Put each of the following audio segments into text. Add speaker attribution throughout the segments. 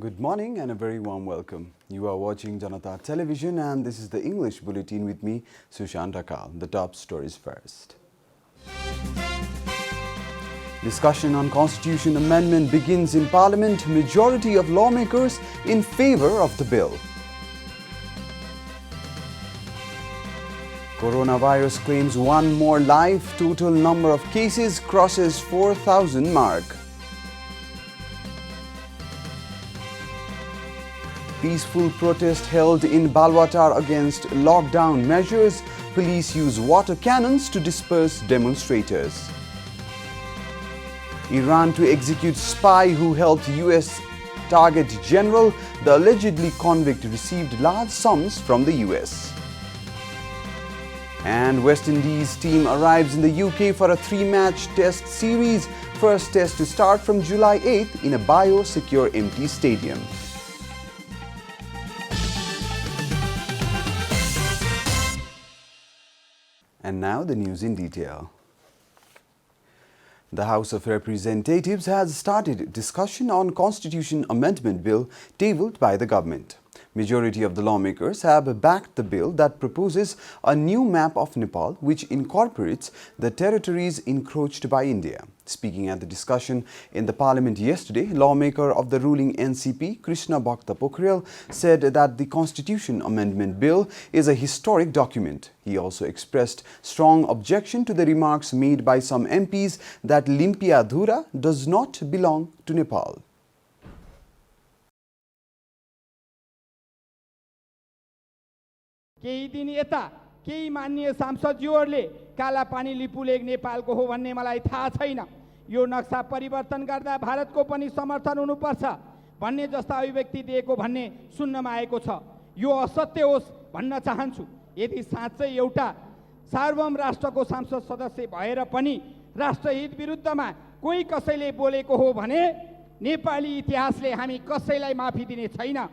Speaker 1: Good morning and a very warm welcome. You are watching Janata Television and this is the English Bulletin with me, Sushant Akal. The top stories first. Discussion on Constitution Amendment begins in Parliament. Majority of lawmakers in favour of the bill. Coronavirus claims one more life. Total number of cases crosses 4,000 mark. Peaceful protest held in Balwatar against lockdown measures. Police use water cannons to disperse demonstrators. Iran to execute spy who helped US target general. The allegedly convict received large sums from the US. And West Indies team arrives in the UK for a 3-match test series. First test to start from July 8th in a biosecure empty stadium. And now the news in detail. The House of Representatives has started discussion on Constitution Amendment Bill tabled by the government. Majority of the lawmakers have backed the bill that proposes a new map of Nepal which incorporates the territories encroached by India. Speaking at the discussion in the parliament yesterday, lawmaker of the ruling NCP, Krishna Bhakta Pokhriyal, said that the Constitution Amendment Bill is a historic document. He also expressed strong objection to the remarks made by some MPs that Limpia Dhura does not belong to Nepal.
Speaker 2: केही दिन यता केही माननीय सांसदज्यूहरूले काला पानी लिपुलेक नेपालको हो भन्ने मलाई थाहा छैन। यो नक्सा परिवर्तन गर्दा भारतको पनि समर्थन हुनुपर्छ भन्ने जस्ता अभिव्यक्ति दिएको भन्ने सुन्नमा आएको छ। यो असत्य होस् भन्न चाहन्छु। यदि साँच्चै एउटा सार्वभौम राष्ट्रको संसद सदस्य भएर पनि राष्ट्रहित विरुद्धमा कोही कसैले बोलेको हो भने नेपाली इतिहासले हामी कसैलाई माफी दिने छैन।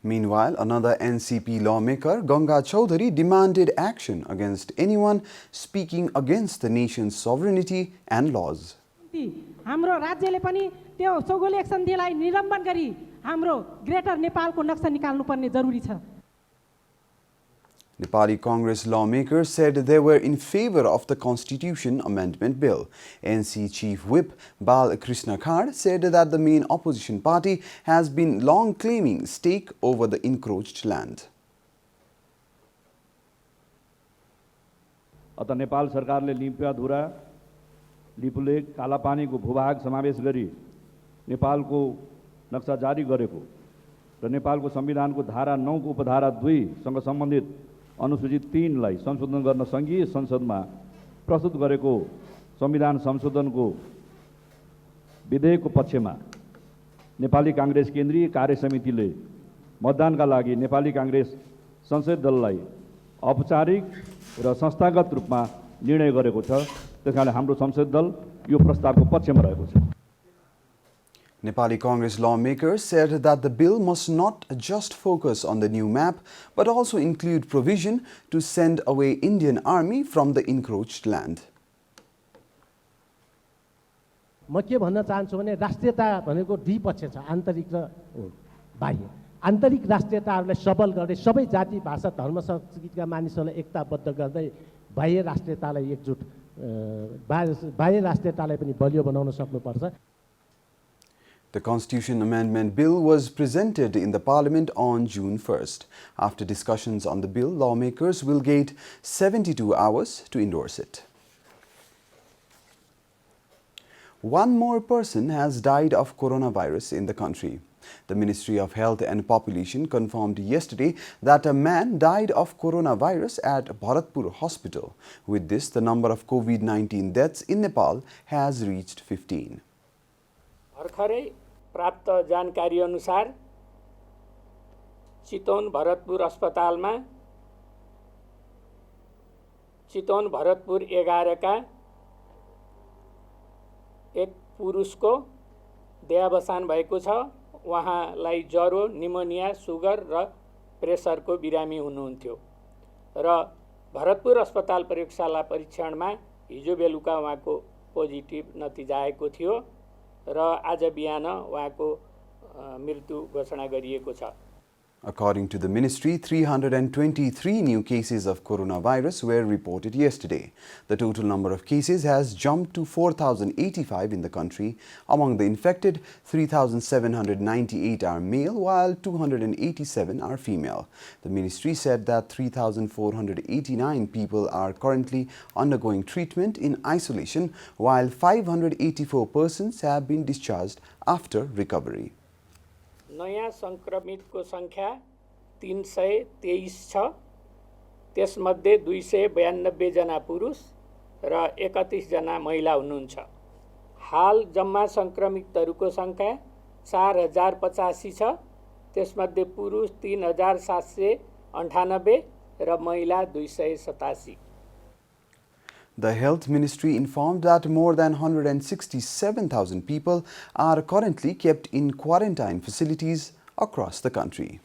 Speaker 1: Meanwhile, another NCP lawmaker, Ganga Chaudhary, demanded action against anyone speaking against the nation's sovereignty and laws.
Speaker 3: हाम्रो राज्यले पनि त्यो सौगोले सन्धिलाई निलम्बन गरी हाम्रो ग्रेटर नेपालको नक्सा निकाल्नुपर्ने जरुरी छ।
Speaker 1: Nepali Congress lawmakers said they were in favor of the Constitution Amendment Bill. NC Chief Whip Bal Krishna Khar said that the main opposition party has been long claiming stake over the encroached land.
Speaker 4: अत नेपाल सरकारले लिम्पिया धुरा लिपुलेक कालापानीको भूभाग समावेश गरी नेपालको नक्सा जारी गरेको र नेपालको संविधानको धारा 9 को उपधारा 2 सँग सम्बन्धित अनुसूची 3 लाई संशोधन गर्न संघीय संसदमा प्रस्तुत गरेको संविधान संशोधनको विधेयकको पक्षमा नेपाली कांग्रेस केन्द्रीय कार्य समितिले मतदानका लागि नेपाली कांग्रेस संसदीय दललाई औपचारिक र संस्थागत रूपमा निर्णय गरेको छ। त्यसकारण हाम्रो संसदीय दल यो प्रस्तावको पक्षमा रहेको छ।
Speaker 1: Nepali Congress lawmakers said that the bill must not just focus on the new map, but also include provision to send away Indian army from the encroached land.
Speaker 5: म के भन्न चाहन्छु भने राष्ट्रियता भनेको दुई पक्ष छ, आन्तरिक र बाह्य। आन्तरिक राष्ट्रियताहरूलाई सबल गर्दै सबै जाति भाषा धर्म संस्कृतिका मानिसहरूलाई एकताबद्ध गर्दै बाह्य राष्ट्रियतालाई एकजुट बाह्य राष्ट्रियतालाई पनि बलियो बनाउन सक्नुपर्छ।
Speaker 1: The Constitution Amendment Bill was presented in the Parliament on June 1st. After discussions on the bill, lawmakers will get 72 hours to endorse it. One more person has died of coronavirus in the country. The Ministry of Health and Population confirmed yesterday that a man died of coronavirus at Bharatpur Hospital. With this, the number of COVID-19 deaths in Nepal has reached 15.
Speaker 6: भर्खरै प्राप्त जानकारी अनुसार चितवन भरतपुर अस्पतालमा चितवन भरतपुर 11 का एक पुरुषको देहावसान भएको छ। उहाँलाई ज्वरो, निमोनिया, सुगर र प्रेसरको बिरामी हुनुहुन्थ्यो र भरतपुर अस्पताल प्रयोगशाला परीक्षणमा हिजो बेलुका उहाँको पोजिटिभ नतिजा आएको थियो र आज बिहान उहाँको मृत्यु घोषणा गरिएको छ।
Speaker 1: According to the ministry, 323 new cases of coronavirus were reported yesterday. The total number of cases has jumped to 4,085 in the country. Among the infected, 3,798 are male, while 287 are female. The ministry said that 3,489 people are currently undergoing treatment in isolation, while 584 persons have been discharged after recovery.
Speaker 6: नयाँ संक्रमितको संख्या 323 छ। त्यसमध्ये 292 जना पुरुष र 31 जना महिला हुनुहुन्छ। हाल जम्मा संक्रमितहरूको संख्या 4085 छ। त्यसमध्ये पुरुष 3798 र महिला 287।
Speaker 1: The Health Ministry informed that more than 167,000 people are currently kept in quarantine facilities across the country.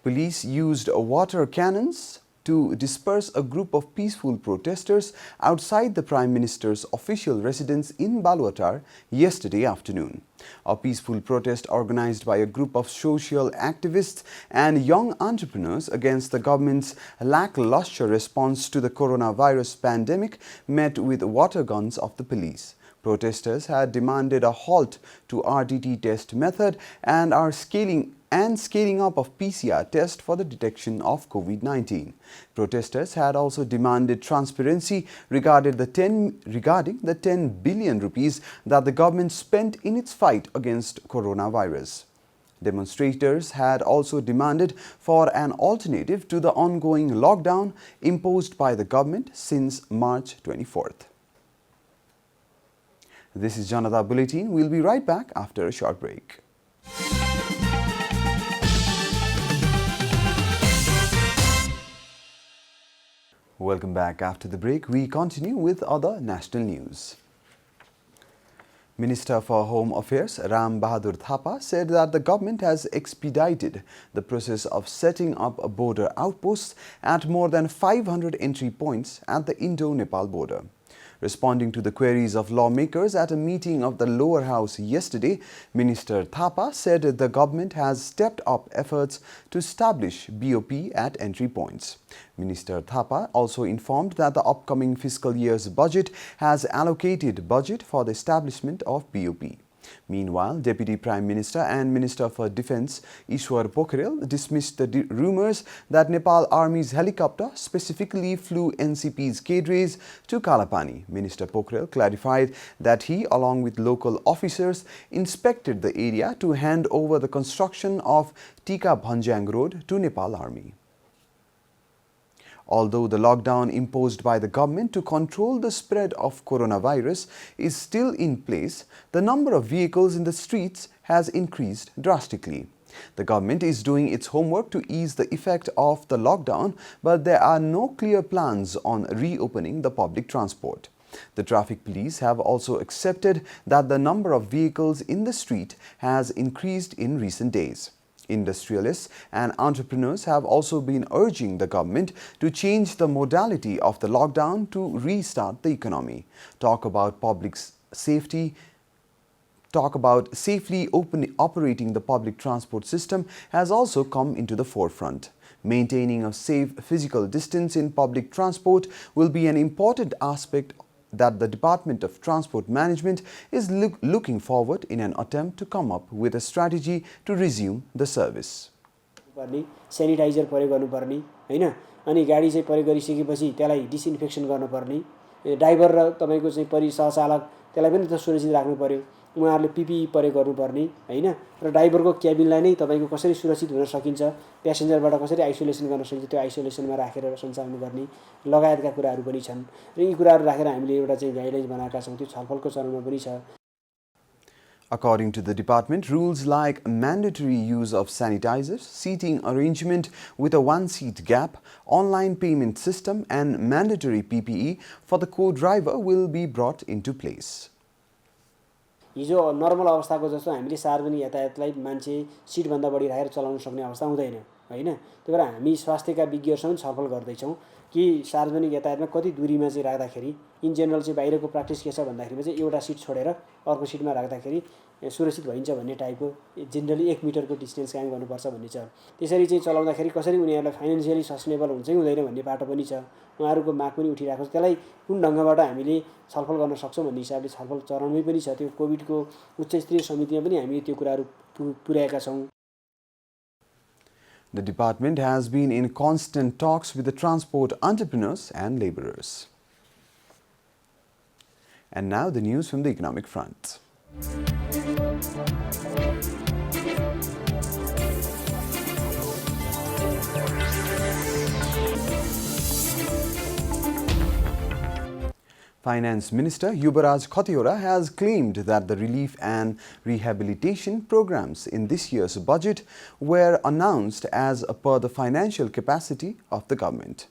Speaker 1: Police used water cannons to disperse a group of peaceful protesters outside the Prime Minister's official residence in Baluatar yesterday afternoon. A peaceful protest organized by a group of social activists and young entrepreneurs against the government's lackluster response to the coronavirus pandemic met with water guns of the police. Protesters had demanded a halt to RTT test method and are scaling up of PCR test for the detection of COVID-19. Protesters had also demanded transparency regarding the 10 billion rupees that the government spent in its fight against coronavirus. Demonstrators had also demanded for an alternative to the ongoing lockdown imposed by the government since March 24th. This is Janata Bulletin. We'll be right back after a short break. Welcome back. After the break, we continue with other national news. Minister for Home Affairs Ram Bahadur Thapa said that the government has expedited the process of setting up border outposts at more than 500 entry points at the Indo-Nepal border. Responding to the queries of lawmakers at a meeting of the lower house yesterday, Minister Thapa said the government has stepped up efforts to establish BOP at entry points. Minister Thapa also informed that the upcoming fiscal year's budget has allocated budget for the establishment of BOP. Meanwhile, Deputy Prime Minister and Minister for Defence Ishwar Pokhrel dismissed the rumours that Nepal Army's helicopter specifically flew NCP's cadres to Kalapani. Minister Pokhrel clarified that he, along with local officers, inspected the area to hand over the construction of Tika Bhanjang Road to Nepal Army. Although the lockdown imposed by the government to control the spread of coronavirus is still in place, the number of vehicles in the streets has increased drastically. The government is doing its homework to ease the effect of the lockdown, but there are no clear plans on reopening the public transport. The traffic police have also accepted that the number of vehicles in the street has increased in recent days. Industrialists and entrepreneurs have also been urging the government to change the modality of the lockdown to restart the economy. Talk about safely operating the public transport system has also come into the forefront. Maintaining a safe physical distance in public transport will be an important aspect that the Department of Transport Management is looking forward in an attempt to come up with a strategy to resume the service.
Speaker 7: Sanitizer प्रयोग गर्नुपर्ने हैन अनि गाडी चाहिँ प्रयोग गरिसकेपछि त्यसलाई disinfection गर्नुपर्ने driver र तपाईको चाहिँ परिसहचालक त्यसलाई पनि त सुरक्षित राख्नु पर्यो उहाँहरुले पीपीई प्रयोग गर्नुपर्ने हैन र ड्राइभरको क्याबिनलाई नै तपाईको कसरी सुरक्षित हुन सकिन्छ प्यासेन्जरबाट कसरी आइसोलेसन गर्न सकिन्छ त्यो आइसोलेसनमा राखेर सञ्चालन गर्ने लगायतका कुराहरु पनि छन् र यी कुराहरु राखेर हामीले एउटा चाहिँ गाइडलाइन बनाएका छौं त्यो छलफलको चरणमा पनि छ.
Speaker 1: According to the department, rules like mandatory use of sanitizers, seating arrangement with a one-seat gap, online payment system and mandatory PPE for the co-driver will be brought into place.
Speaker 7: हिजो normal अवस्थाको जस्तो हामीले सार्वजनिक यातायातलाई मान्छे seat भन्दा बढी राखेर चलाउन सक्ने अवस्था हुँदैन हैन त्यही भएर हामी स्वास्थ्यका विज्ञहरूसँग छलफल गर्दै छौं कि सार्वजनिक यातायातमा कति दूरीमा चाहिँ राख्दाखेरि इन जनरल चाहिँ बाहिरको प्र्याक्टिस के छ भन्दाखेरिमा चाहिँ एउटा सिट छोडेर अर्को सिटमा राख्दाखेरि सुरक्षित भइन्छ भन्ने टाइपको जेनरली 1 मिटरको डिस्टेन्स कायम गर्नुपर्छ भन्ने छ। त्यसरी चाहिँ चलाउँदाखेरि कसरी उनीहरूलाई फाइनेन्सियली सस्टेनेबल हुन्छ कि हुँदैन भन्ने बाटो पनि छ। उहाँहरूको माग पनि उठिरहेको छ। त्यसलाई कुन ढङ्गबाट हामीले छलफल गर्न सक्छौँ भन्ने हिसाबले छलफल चरणमै पनि छ। त्यो कोभिडको उच्च स्तरीय समितिमा पनि हामीले त्यो कुराहरू पुर्याएका छौँ।
Speaker 1: The department has been in constant talks with the transport entrepreneurs and laborers. And now the news from the economic front. Finance Minister Yubaraj Khatiora has claimed that the relief and rehabilitation programs in this year's budget were announced as per the financial capacity of the government.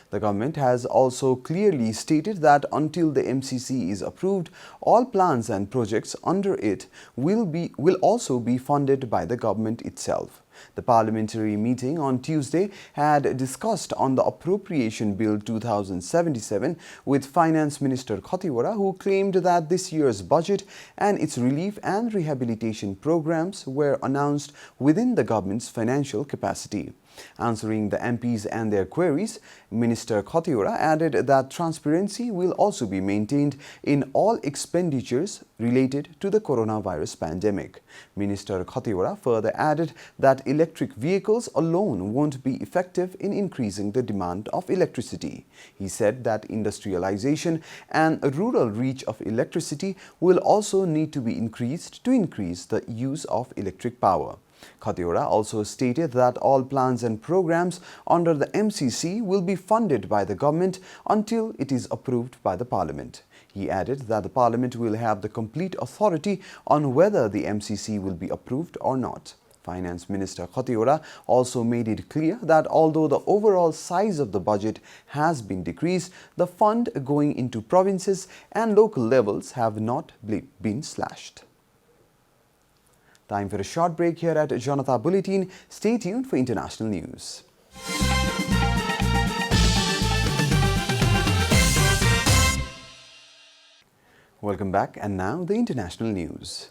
Speaker 1: The government has also clearly stated that until the MCC is approved, all plans and projects under it will also be funded by the government itself. The parliamentary meeting on Tuesday had discussed on the Appropriation Bill 2077 with Finance Minister Khatiora, who claimed that this year's budget and its relief and rehabilitation programs were announced within the government's financial capacity. Answering the MPs and their queries, Minister Khatiora added that transparency will also be maintained in all expenditures related to the coronavirus pandemic. Minister Khatiora further added that electric vehicles alone won't be effective in increasing the demand of electricity. He said that industrialization and rural reach of electricity will also need to be increased to increase the use of electric power. Khatiora also stated that all plans and programs under the MCC will be funded by the government until it is approved by the Parliament. He added that the Parliament will have the complete authority on whether the MCC will be approved or not. Finance Minister Khatiora also made it clear that although the overall size of the budget has been decreased, the fund going into provinces and local levels have not been slashed. Time for a short break here at Janata Bulletin. Stay tuned for international news. Welcome back, and now the international news.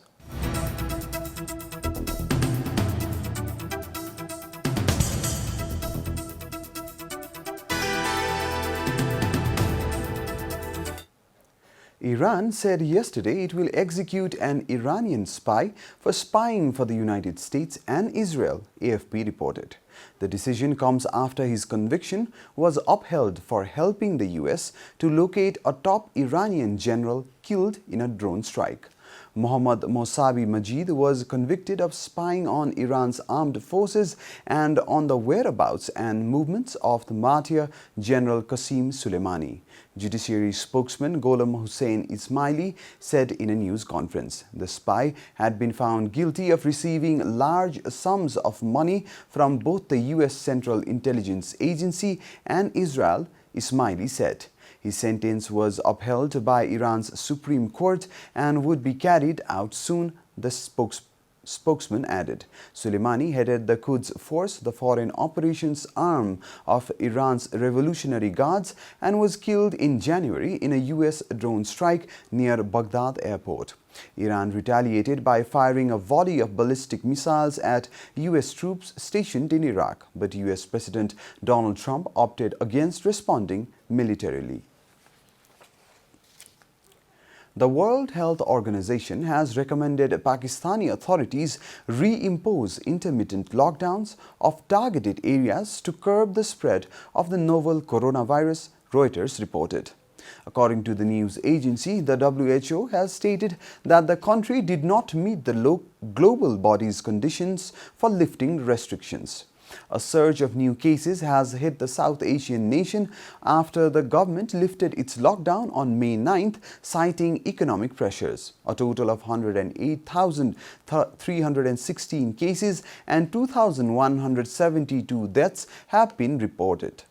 Speaker 1: Iran said yesterday it will execute an Iranian spy for spying for the United States and Israel, AFP reported. The decision comes after his conviction was upheld for helping the US to locate a top Iranian general killed in a drone strike. Mohammad Mossavi Majid was convicted of spying on Iran's armed forces and on the whereabouts and movements of the martyr General Qasem Soleimani. Judiciary spokesman Gholam Hussein Ismaili said in a news conference the spy had been found guilty of receiving large sums of money from both the US Central Intelligence Agency and Israel, Ismaili said. His sentence was upheld by Iran's Supreme Court and would be carried out soon, the spokesman added. Soleimani headed the Quds Force, the foreign operations arm of Iran's Revolutionary Guards, and was killed in January in a US drone strike near Baghdad airport. Iran retaliated by firing a volley of ballistic missiles at US troops stationed in Iraq, but US President Donald Trump opted against responding militarily. The World Health Organization has recommended Pakistani authorities reimpose intermittent lockdowns of targeted areas to curb the spread of the novel coronavirus, Reuters reported. According to the news agency, the WHO has stated that the country did not meet the global body's conditions for lifting restrictions. A surge of new cases has hit the South Asian nation after the government lifted its lockdown on May 9th, citing economic pressures. A total of 108,316 cases and 2,172 deaths have been reported.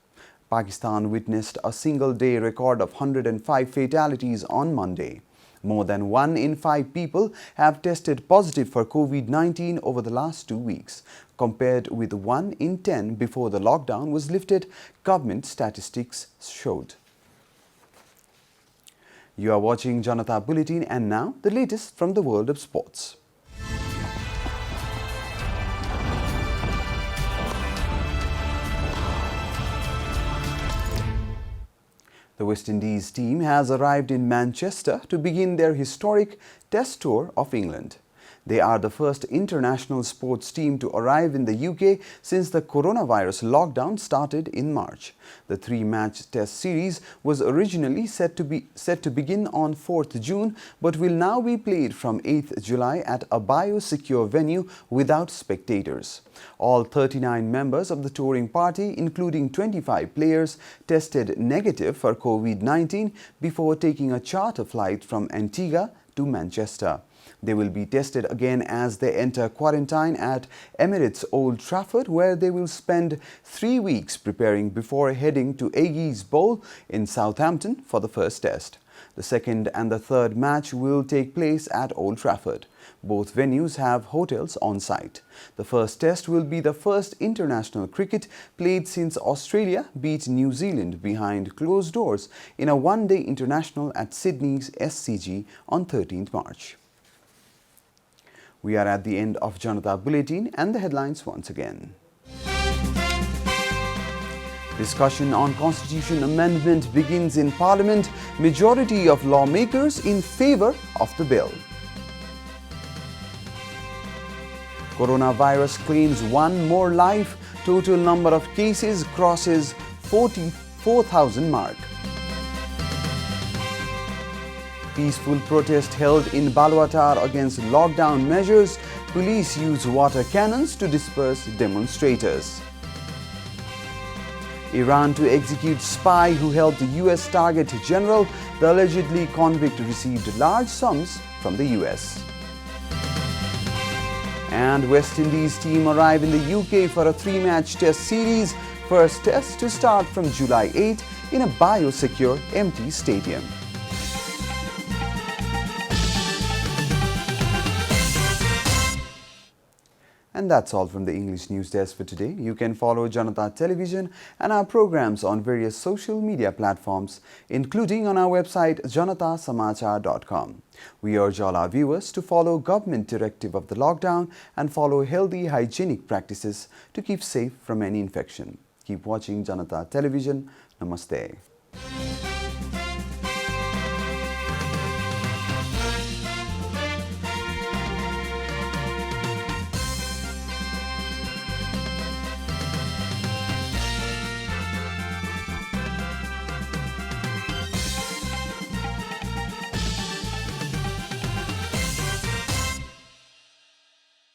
Speaker 1: Pakistan witnessed a single-day record of 105 fatalities on Monday. More than 1 in 5 people have tested positive for COVID-19 over the last 2 weeks, compared with 1 in 10 before the lockdown was lifted, government statistics showed. You are watching Janata Bulletin, and now the latest from the world of sports. The West Indies team has arrived in Manchester to begin their historic Test tour of England. They are the first international sports team to arrive in the UK since the coronavirus lockdown started in March. The three-match Test series was originally set to begin on 4th June, but will now be played from 8th July at a biosecure venue without spectators. All 39 members of the touring party, including 25 players, tested negative for COVID-19 before taking a charter flight from Antigua to Manchester. They will be tested again as they enter quarantine at Emirates Old Trafford, where they will spend 3 weeks preparing before heading to Aggies Bowl in Southampton for the first test. The second and the third match will take place at Old Trafford. Both venues have hotels on site. The first test will be the first international cricket played since Australia beat New Zealand behind closed doors in a one-day international at Sydney's SCG on 13th March. We are at the end of Janata Bulletin and the headlines once again. Discussion on Constitution Amendment begins in Parliament. Majority of lawmakers in favour of the bill. Coronavirus claims one more life. Total number of cases crosses 44,000 mark. Peaceful protest held in Balwatar against lockdown measures. Police use water cannons to disperse demonstrators. Iran to execute spy who helped the US target general. The allegedly convict received large sums from the US. And West Indies team arrive in the UK for a three-match test series. First test to start from July 8 in a biosecure empty stadium. And that's all from the English News Desk for today. You can follow Janata Television and our programs on various social media platforms, including on our website janatasamachar.com. We urge all our viewers to follow government directive of the lockdown and follow healthy hygienic practices to keep safe from any infection. Keep watching Janata Television. Namaste.